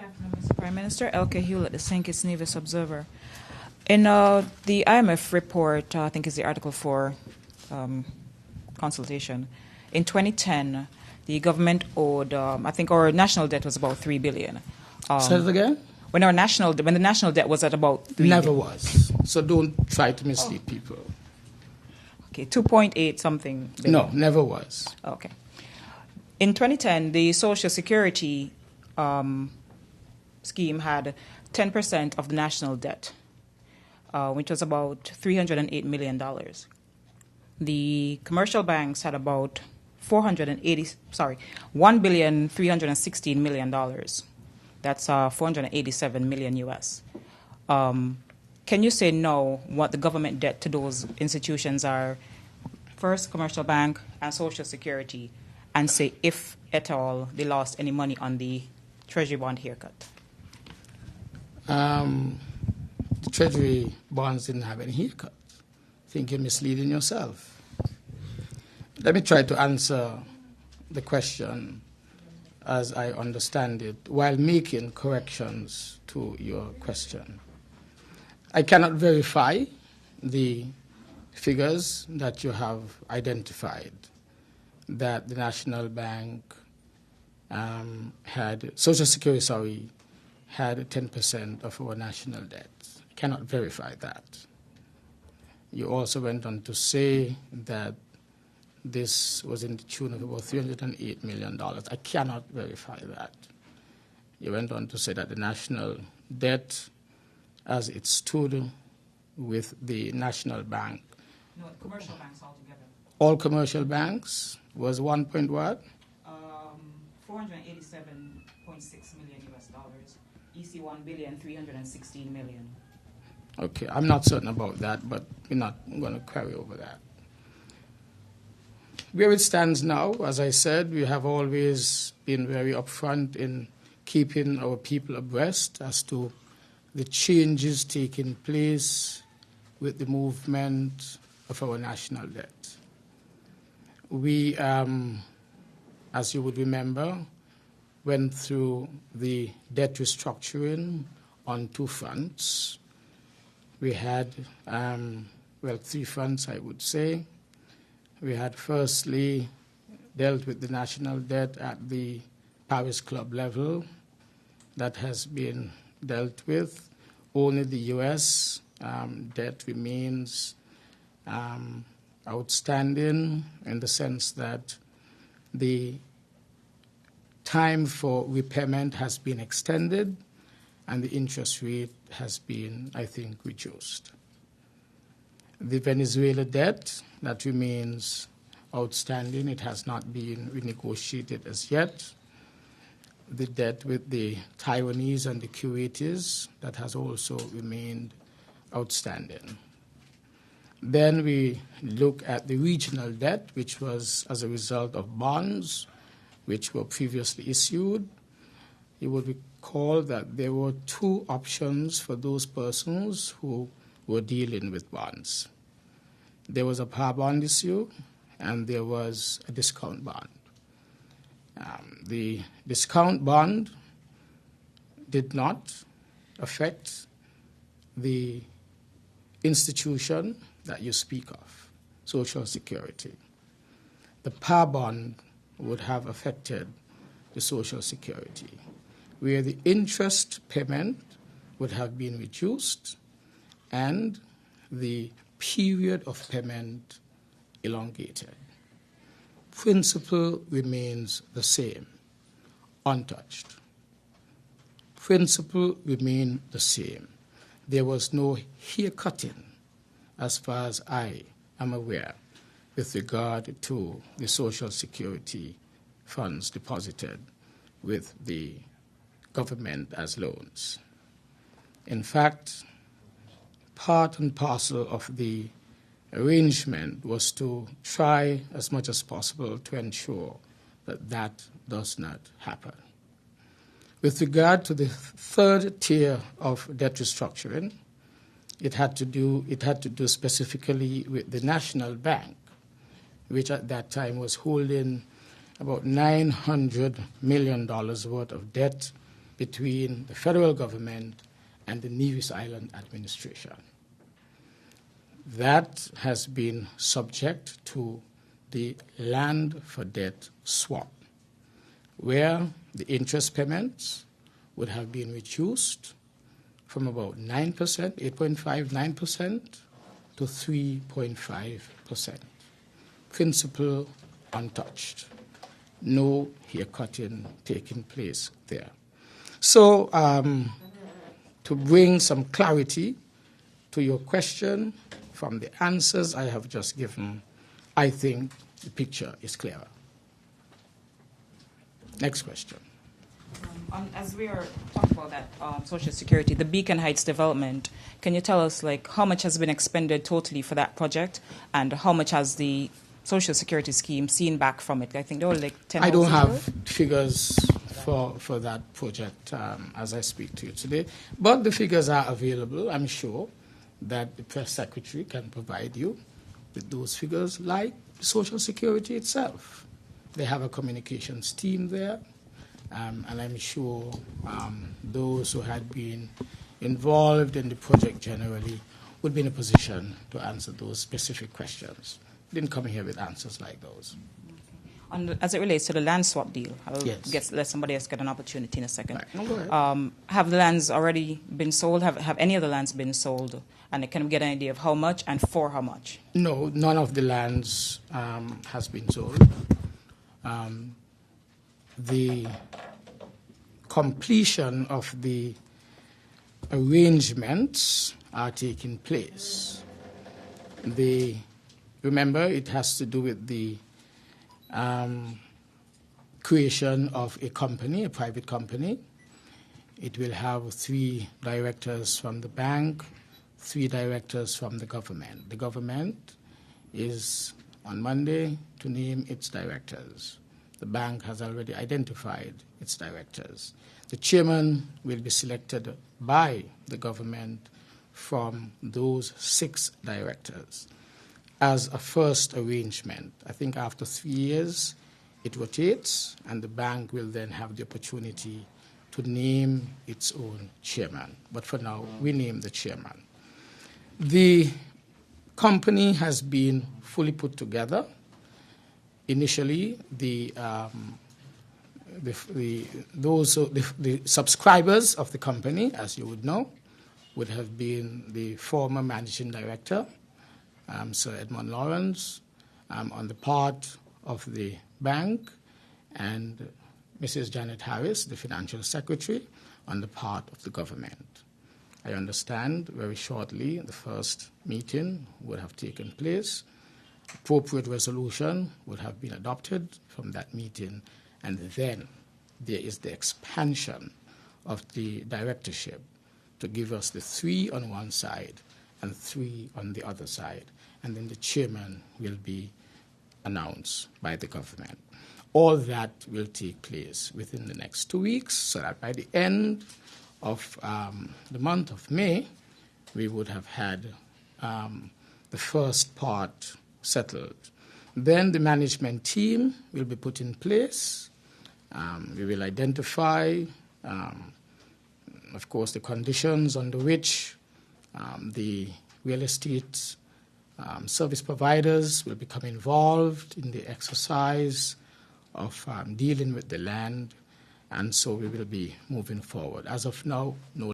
afternoon, Mr. Prime Minister. Elke Hewlett, the St. Kitts-Nevis Observer. In the IMF report, I think is the Article 4 consultation, in 2010, the government owed, I think our national debt was about $3 billion. Say it again? When the national debt was at about $3 billion. Never was. So don't try to mislead people. Okay, 2.8 something billion. No, never was. Okay. In 2010, the Social Security scheme had 10% of the national debt, which was about $308 million. The commercial banks had about $1,316 million. That's 487 million US. Can you say no what the government debt to those institutions are? First, commercial bank and Social Security, and say if at all they lost any money on the Treasury bond haircut. The Treasury bonds didn't have any haircut. I think you're misleading yourself. Let me try to answer the question as I understand it while making corrections to your question. I cannot verify the figures that you have identified, that the National Bank Social Security, had 10% of our national debt. I cannot verify that. You also went on to say that this was in the tune of about $308 million. I cannot verify that. You went on to say that the national debt, as it stood with the National Bank. No, commercial banks altogether. All commercial banks was 1 point what? $487.6 million US dollars. EC $1,316 million. Okay, I'm not certain about that, but we're not going to carry over that. Where it stands now, as I said, we have always been very upfront in keeping our people abreast as to the changes taking place with the movement of our national debt. We, as you would remember, went through the debt restructuring on two fronts. We had, three fronts, I would say. We had firstly dealt with the national debt at the Paris Club level. That has been dealt with. Only the U.S. Debt remains outstanding in the sense that the time for repayment has been extended and the interest rate has been, I think, reduced. The Venezuela debt, that remains outstanding. It has not been renegotiated as yet. The debt with the Taiwanese and the Kuwaitis, that has also remained outstanding. Then we look at the regional debt, which was as a result of bonds which were previously issued. You would recall that there were two options for those persons who were dealing with bonds. There was a par bond issue, and there was a discount bond. The discount bond did not affect the institution that you speak of, Social Security. The par bond would have affected the Social Security, where the interest payment would have been reduced and the period of payment elongated. Principle remains the same, untouched. Principle remained the same. There was no haircutting, as far as I am aware, with regard to the Social Security funds deposited with the government as loans. In fact, part and parcel of the arrangement was to try as much as possible to ensure that that does not happen. With regard to the third tier of debt restructuring, it had to do specifically with the National Bank, which at that time was holding about $900 million worth of debt between the federal government and the Nevis Island administration. That has been subject to the land for debt swap, where the interest payments would have been reduced from about 9%, 8.59% to 3.5%. Principal untouched. No haircutting taking place there. So to bring some clarity to your question, from the answers I have just given, I think the picture is clearer. Next question. As we are talking about that Social Security, the Beacon Heights development, can you tell us how much has been expended totally for that project, and how much has the Social Security scheme seen back from it? I think there were 10. I don't have figures for that project as I speak to you today, but the figures are available. I'm sure that the press secretary can provide you with those figures, like Social Security itself. They have a communications team there. And I'm sure those who had been involved in the project generally would be in a position to answer those specific questions. Didn't come here with answers like those. As it relates to the land swap deal, Yes. let somebody else get an opportunity in a second. Right. No, go ahead. Have the lands already been sold? Have any of the lands been sold? And can we get an idea of how much and for how much? No, none of the lands has been sold. The completion of the arrangements are taking place. Remember, it has to do with the creation of a company, a private company. It will have 3 directors from the bank, 3 directors from the government. The government is on Monday to name its directors. The bank has already identified its directors. The chairman will be selected by the government from those 6 directors as a first arrangement. I think after 3 years, it rotates, and the bank will then have the opportunity to name its own chairman. But for now, we name the chairman. The company has been fully put together. Initially, the subscribers of the company, as you would know, would have been the former managing director, Sir Edmund Lawrence, on the part of the bank, and Mrs. Janet Harris, the financial secretary, on the part of the government. I understand very shortly the first meeting would have taken place. Appropriate resolution would have been adopted from that meeting, and then there is the expansion of the directorship to give us the 3 on one side and 3 on the other side, and then the chairman will be announced by the government. All that will take place within the next 2 weeks, so that by the end of the month of May, we would have had the first part settled. Then the management team will be put in place. We will identify, of course, the conditions under which the real estate service providers will become involved in the exercise of dealing with the land, and so we will be moving forward. As of now, no